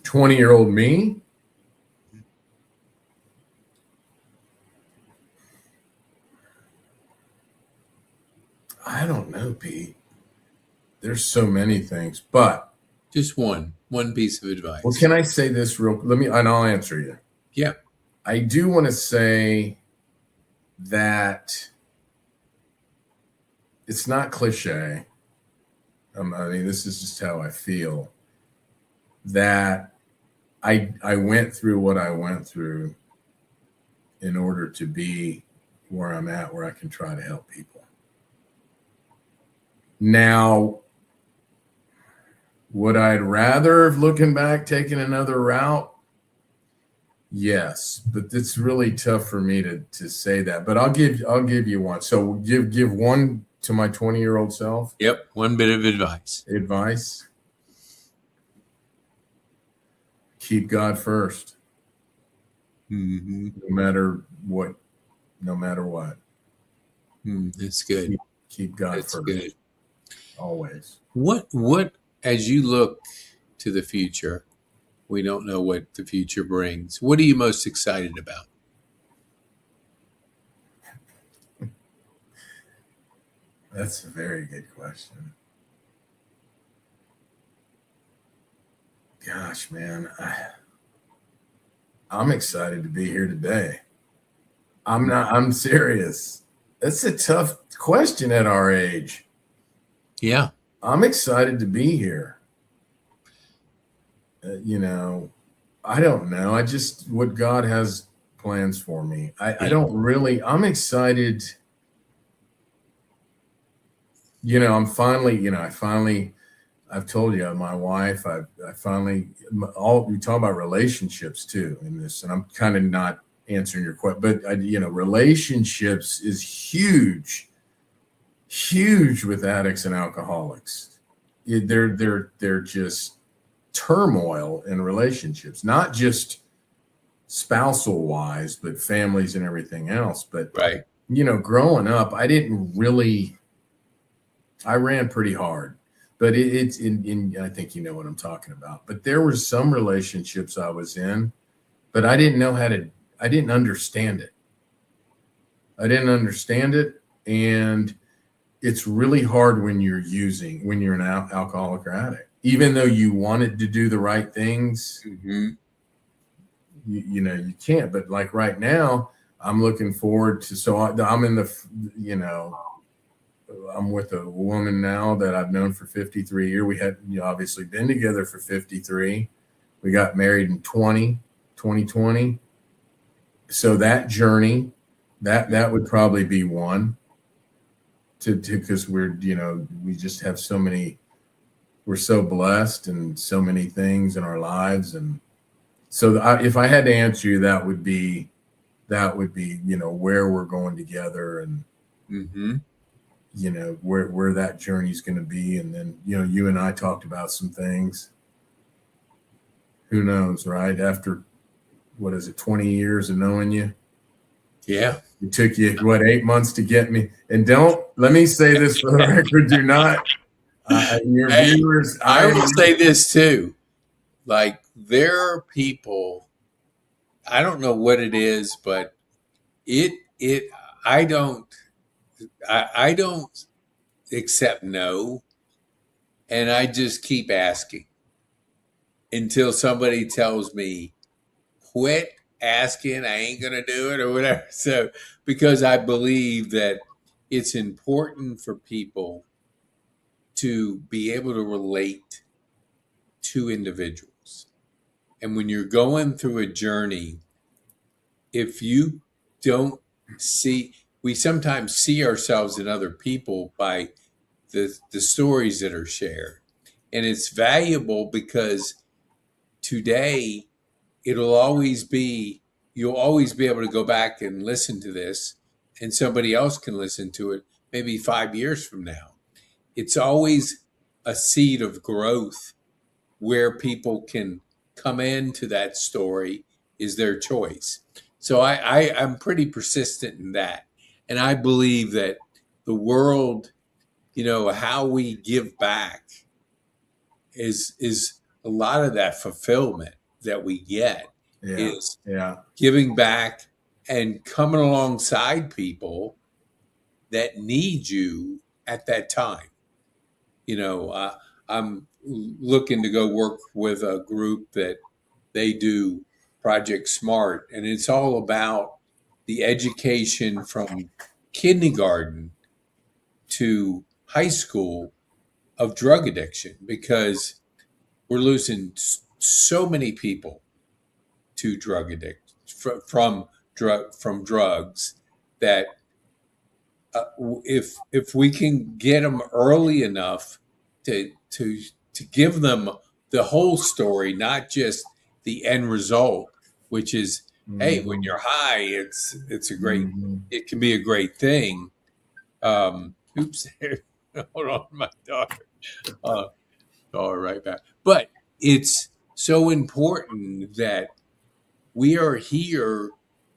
20-year-old me? I don't know, Pete. There's so many things, but just one piece of advice. Well, can I say this and I'll answer you. Yeah. I do want to say that it's not cliche. I mean, this is just how I feel, that I went through what I went through in order to be where I'm at, where I can try to help people. Now, would I rather have, looking back, taken another route? Yes, but it's really tough for me to say that. But I'll give you one. So give one to my 20-year-old self. Yep, one bit of advice. Keep God first. Mm-hmm. No matter what. That's good. Keep God That's first. Good. Always. What as you look to the future, we don't know what the future brings. What are you most excited about? That's a very good question. Gosh, man, I'm excited to be here today. I'm serious. That's a tough question at our age. Yeah. I'm excited to be here. I don't know. I just, what God has plans for me. I don't really, I'm excited. I've told you, my wife, I finally, we talk about relationships too in this, and I'm kind of not answering your question, but relationships is huge with addicts and alcoholics. They're just turmoil in relationships, not just spousal wise, but families and everything else. But Right. Growing up, I ran pretty hard, but it's in I think you know what I'm talking about. But there were some relationships I was in, but I didn't understand it. And it's really hard when you're an alcoholic or addict, even though you wanted to do the right things. Mm-hmm. You can't. But like right now, I'm looking forward to. So I'm in the, I'm with a woman now that I've known for 53 years. We had obviously been together for 53. We got married in 2020. So that journey, that would probably be one. Because we're we just have we're so blessed and so many things in our lives, and so if I had to answer you, that would be where we're going together, and Mm-hmm. Where that journey's going to be. And then you and I talked about some things. Who knows, right? After 20 years of knowing you. Yeah. It took you 8 months to get me. And let me say this for the record, do not your viewers. I will say this too. Like, there are people, I don't know what it is, but I don't accept no. And I just keep asking until somebody tells me, quit asking, I ain't going to do it or whatever. So, because I believe that it's important for people to be able to relate to individuals. And when you're going through a journey, if you don't we sometimes see ourselves in other people by the stories that are shared. And it's valuable because today you'll always be able to go back and listen to this, and somebody else can listen to it maybe 5 years from now. It's always a seed of growth where people can come into that story is their choice. So I'm pretty persistent in that. And I believe that the world, how we give back is a lot of that fulfillment that we get is giving back and coming alongside people that need you at that time. I'm looking to go work with a group that they do Project Smart, and it's all about the education from kindergarten to high school of drug addiction, because we're losing so many people to drug addiction from drugs that if we can get them early enough to give them the whole story, not just the end result, which is, hey, when you're high, it's a great, it can be a great thing. Oops, hold on, my daughter. All right back. But it's so important that we are here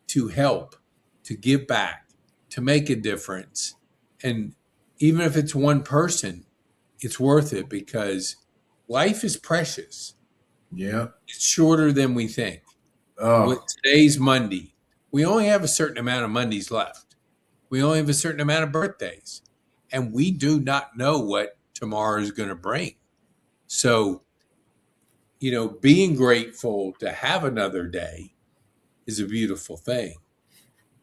to help, to give back, to make a difference. And even if it's one person, it's worth it because life is precious. Yeah. It's shorter than we think. Oh. Today's Monday. We only have a certain amount of Mondays left. We only have a certain amount of birthdays. and we do not know what tomorrow is going to bring. So, being grateful to have another day is a beautiful thing.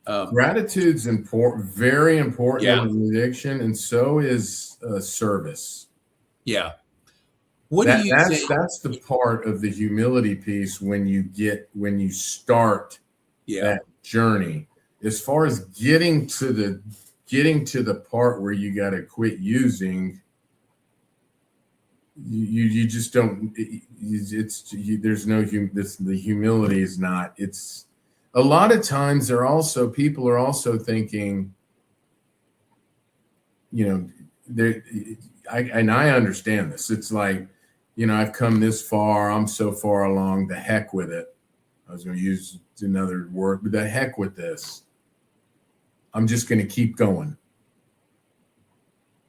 Gratitude's important, very important Yeah. in addiction, and so is service. Yeah. What do That you that's think? that's the part of the humility piece when you start Yeah. that journey. As far as getting to the part where you got to quit using, you just don't. There's no the humility is not. It's a lot of times people are also thinking, they and I understand this. It's like, I've come this far. I'm so far along. The heck with it. I was going to use another word, but the heck with this. I'm just going to keep going.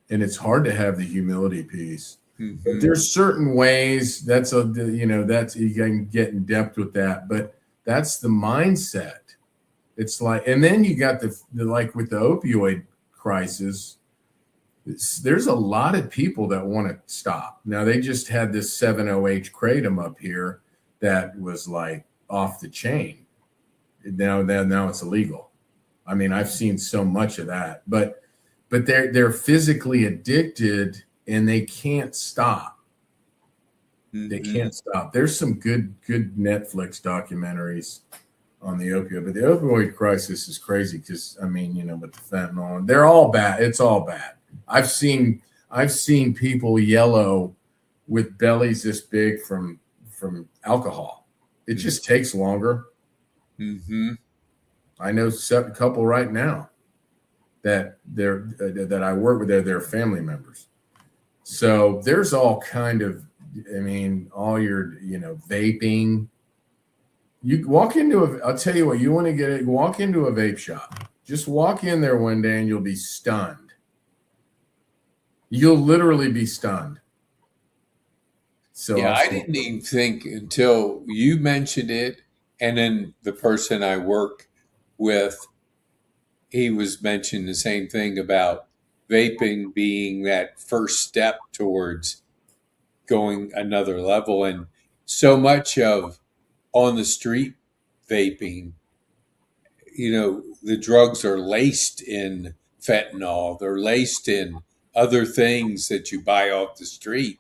And it's hard to have the humility piece. But there's certain ways that's you can get in depth with that, but that's the mindset. It's like, and then you got the like with the opioid crisis, there's a lot of people that want to stop. Now they just had this 7-OH kratom up here that was like off the chain. Now it's illegal. I mean, I've seen so much of that, but they're physically addicted and they can't stop. They can't stop. There's some good Netflix documentaries on the opioid, but the opioid crisis is crazy because with the fentanyl, they're all bad. It's all bad. I've seen people yellow with bellies this big from alcohol. It just takes longer. I know a couple right now that I work with. They're family members. So there's all kind of, all your, vaping. You walk into I'll tell you what, you want to get it, walk into a vape shop. Just walk in there one day and you'll be stunned. You'll literally be stunned. So Yeah, I didn't even think until you mentioned it, and then the person I work with, he was mentioning the same thing about vaping being that first step towards going another level. And so much of on the street vaping, the drugs are laced in fentanyl, they're laced in other things that you buy off the street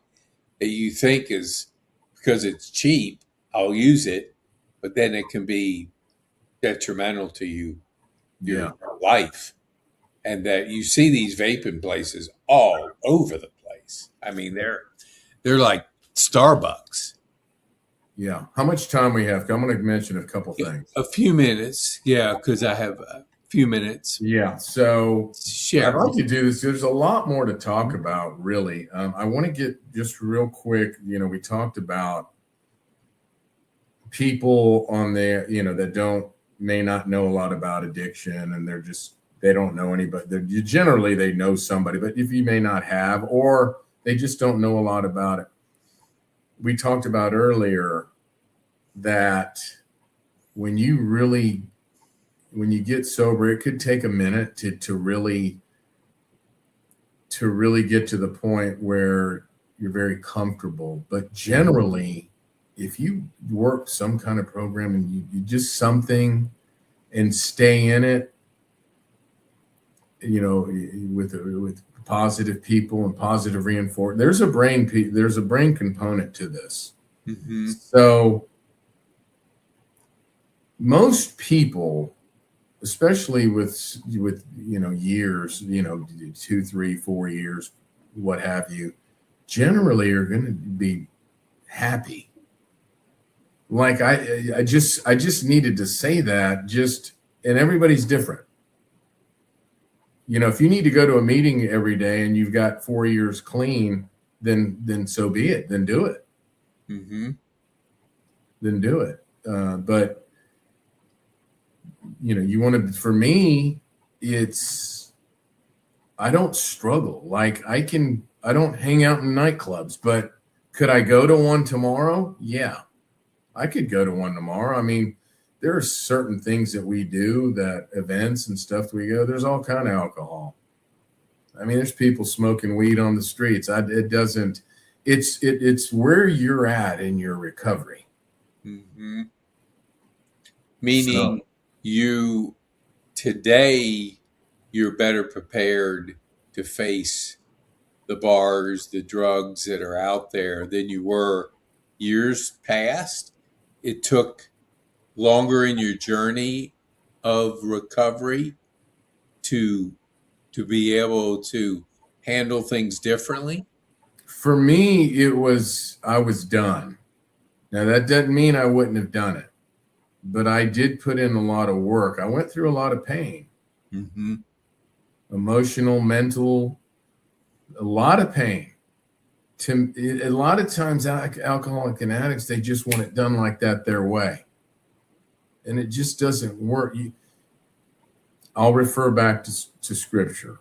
that you think is because it's cheap, I'll use it, but then it can be detrimental to your life. And that you see these vaping places all over the place. I mean, they're like Starbucks. Yeah. How much time we have? I'm going to mention a couple things. A few minutes. Yeah, because I have a few minutes. Yeah. So Share. I'd like to do this. There's a lot more to talk about, really. I want to get just real quick. We talked about people on there, that may not know a lot about addiction, and they don't know anybody. Generally, they know somebody, but if you may not have, or they just don't know a lot about it. We talked about earlier that when you get sober, it could take a minute to really get to the point where you're very comfortable. But generally, if you work some kind of program and you just something and stay in it, with positive people and positive reinforcement, there's a brain component to this. So most people, especially with years, 2, 3, 4 years, what have you, generally are going to be happy. Like I just needed to say that, and everybody's different. If you need to go to a meeting every day and you've got 4 years clean, then so be it. Then do it. Then do it. But you want to. For me, I don't struggle. Like I don't hang out in nightclubs, but could I go to one tomorrow? Yeah, I could go to one tomorrow. There are certain things that we do, that events and stuff we go, there's all kind of alcohol. I mean, there's people smoking weed on the streets. It's where you're at in your recovery. Mm-hmm. Meaning So, today, you're better prepared to face the bars, the drugs that are out there than you were years past. It took longer in your journey of recovery to be able to handle things differently. for me, I was done. Now, that doesn't mean I wouldn't have done it, but I did put in a lot of work. I went through a lot of pain, Mm-hmm. emotional, mental, a lot of pain. A lot of times, alcoholic and addicts, they just want it done like that their way. And it just doesn't work. I'll refer back to scripture.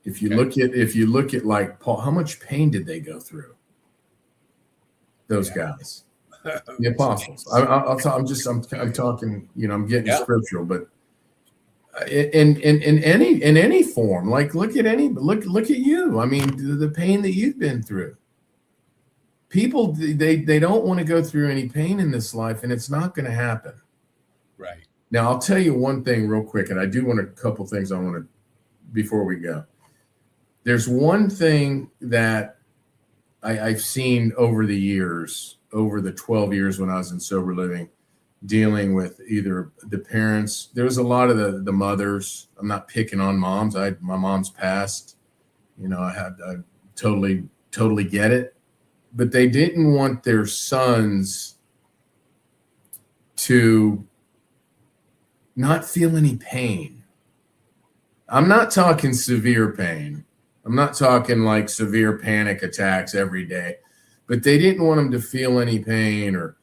If you look at like Paul, how much pain did they go through? Those guys, the apostles. I'm talking. I'm getting scriptural, but in any form, like look at you. I mean, the pain that you've been through. People, they don't want to go through any pain in this life, and it's not going to happen. Right. Now, I'll tell you one thing real quick, and I do want a couple things I want to before we go. There's one thing that I've seen over the years, over the 12 years when I was in sober living, dealing with either the parents. There was a lot of the mothers. I'm not picking on moms. My mom's passed. I totally get it. But they didn't want their sons to not feel any pain. I'm not talking severe pain. I'm not talking like severe panic attacks every day, but they didn't want them to feel any pain or,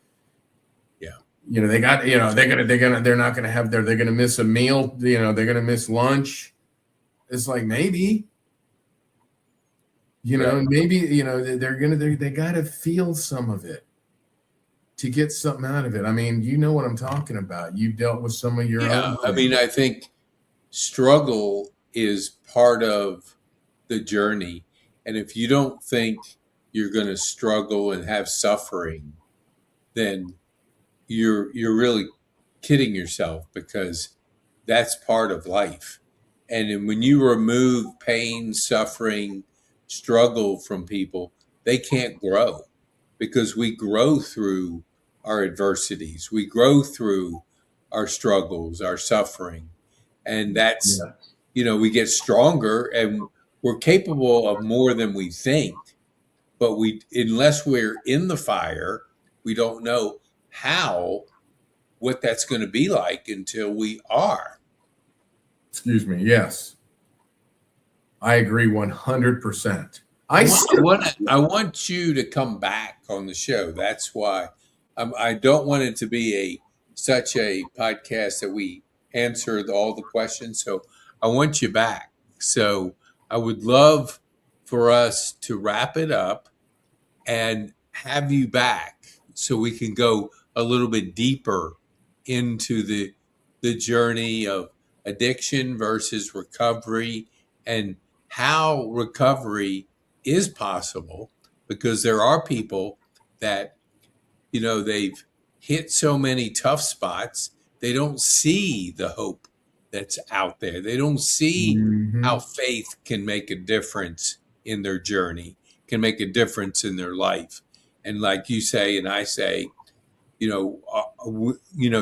they're not going to have they're going to miss a meal. They're going to miss lunch. It's like, maybe, maybe, they got to feel some of it to get something out of it. I mean, you know what I'm talking about. You've dealt with some of your own. I mean, I think struggle is part of the journey. And if you don't think you're going to struggle and have suffering, then you're really kidding yourself, because that's part of life. And when you remove pain, suffering, struggle from people, they can't grow, because we grow through our adversities. We grow through our struggles, our suffering. And that's, we get stronger and we're capable of more than we think. But unless we're in the fire, we don't know what that's going to be like until we are. Excuse me. Yes. I agree 100%. I want you to come back on the show. That's why I don't want it to be such a podcast that we answered all the questions. So I want you back. So I would love for us to wrap it up and have you back so we can go a little bit deeper into the journey of addiction versus recovery, and how recovery is possible, because there are people that, they've hit so many tough spots, they don't see the hope that's out there. They don't see how faith can make a difference in their journey, can make a difference in their life. And like you say, and I say,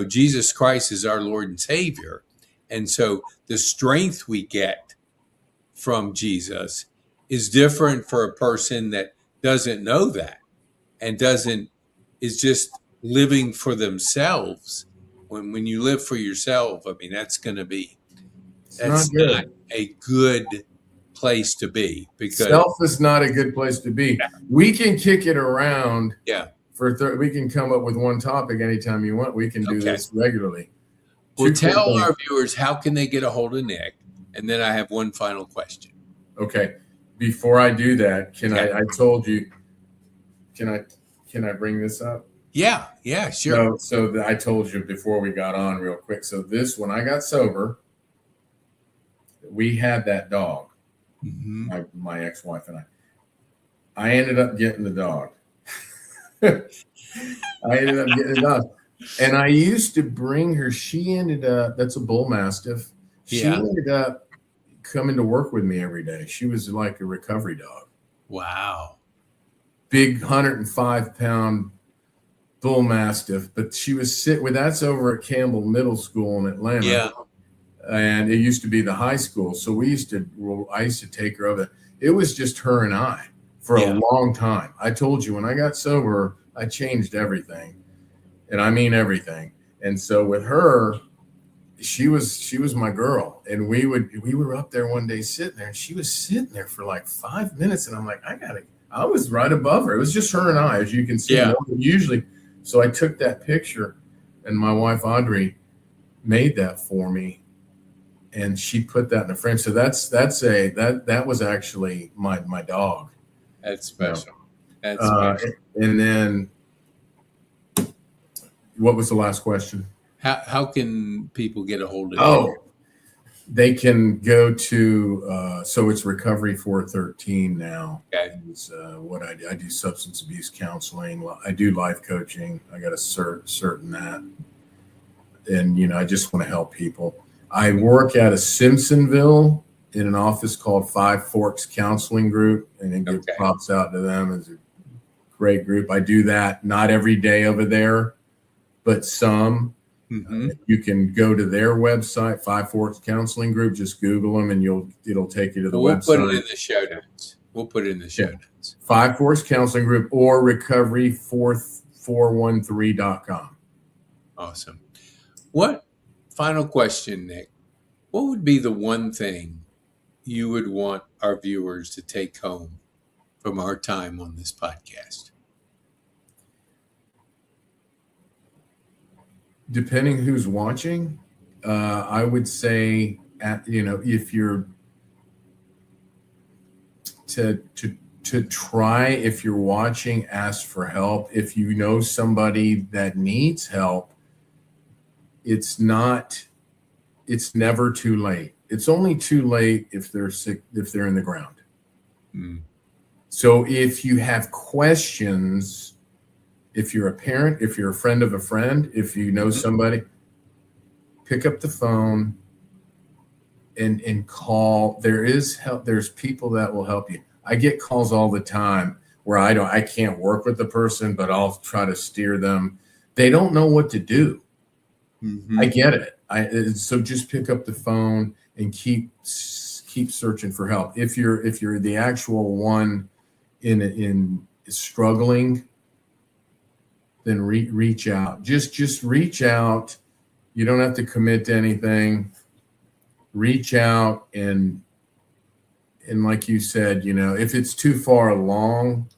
Jesus Christ is our Lord and Savior. And so the strength we get from Jesus is different for a person that doesn't know that and is just living for themselves. When you live for yourself, I mean, that's not a good place to be, because self is not a good place to be. We can kick it around. Yeah. We can come up with one topic anytime you want. We can do this regularly. Well, tell our viewers, how can they get a hold of Nick? And then I have one final question. Okay. Before I do that, I told you, can I bring this up? Yeah, sure. So I told you before we got on real quick. So when I got sober, we had that dog, my ex-wife and I ended up getting the dog. And I used to bring her. She ended up, that's a bull mastiff. She ended up coming to work with me every day. She was like a recovery dog. Wow. Big 105-pound bull mastiff, but she was that's over at Campbell Middle School in Atlanta. Yeah. And it used to be the high school. So I used to take her over. It was just her and I for a long time. I told you, when I got sober, I changed everything. And I mean everything. And so with her, she was my girl. And we were up there one day sitting there, and she was sitting there for like 5 minutes. And I'm like, I was right above her. It was just her and I, as you can see. Usually. So I took that picture, and my wife, Audrey, made that for me. And she put that in the frame. So that was actually my dog. That's special. That's special. And then, what was the last question? How can people get a hold of you? They can go to so it's Recovery 413 now. Okay. It's what I do substance abuse counseling. I do life coaching. I got a cert in that. And I just want to help people. I work out of Simpsonville in an office called Five Forks Counseling Group, and then give props out to them. It's a great group. I do that not every day over there, but some. You can go to their website, Five Forks Counseling Group. Just Google them, and it'll take you to the website. We'll put it in the show notes. Five Forks Counseling Group or recovery413.com. Awesome. Final question, Nick. What would be the one thing you would want our viewers to take home from our time on this podcast? Depending who's watching, I would say, if you're to try, if you're watching, ask for help. If you know somebody that needs help, it's never too late. It's only too late if they're sick, if they're in the ground. So if you have questions, if you're a parent, if you're a friend of a friend, if you know somebody, pick up the phone and call. There is help. There's people that will help you. I get calls all the time where I can't work with the person, but I'll try to steer them. They don't know what to do. I get it. So just pick up the phone and keep searching for help. If you're the actual one in struggling, then reach out. Just reach out. You don't have to commit to anything. Reach out and like you said, if it's too far along,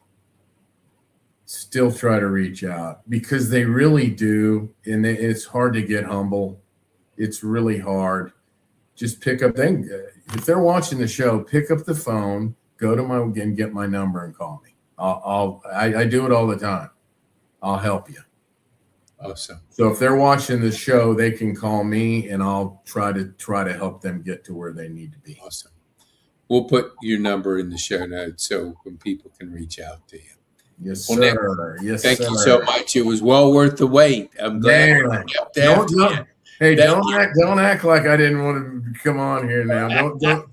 still try to reach out, because they really do. And it's hard to get humble. It's really hard. Just pick up. If they're watching the show, pick up the phone, go to get my number and call me. I do it all the time. I'll help you. Awesome. So if they're watching the show, they can call me, and I'll try to help them get to where they need to be. Awesome. We'll put your number in the show notes so when people can reach out to you. Yes, sir. Nick, thank you so much. It was well worth the wait. I'm glad we kept after you. Hey, don't act like I didn't want to come on here now. Don't.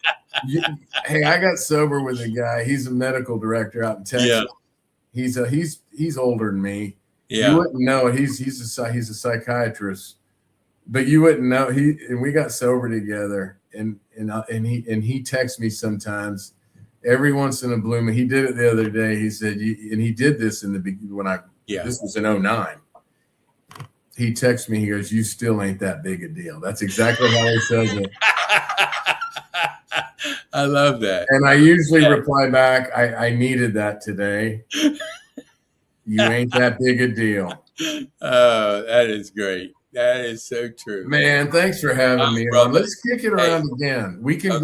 Hey, I got sober with a guy. He's a medical director out in Texas. Yeah. He's older than me. Yeah. You wouldn't know. He's a psychiatrist, but you wouldn't know. And we got sober together, and he texts me sometimes. Every once in a blue moon. He did it the other day. He said, and he did this in the beginning this was in 2009. He texts me. He goes, "You still ain't that big a deal." That's exactly how he says it. I love that. And I usually reply back, I needed that today. You ain't that big a deal. Oh, that is great. That is so true. Man, thanks for having me on. Let's kick it around again. We can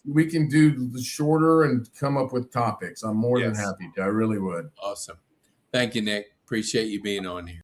we can do the shorter and come up with topics. I'm more than happy to. I really would. Awesome. Thank you, Nick. Appreciate you being on here.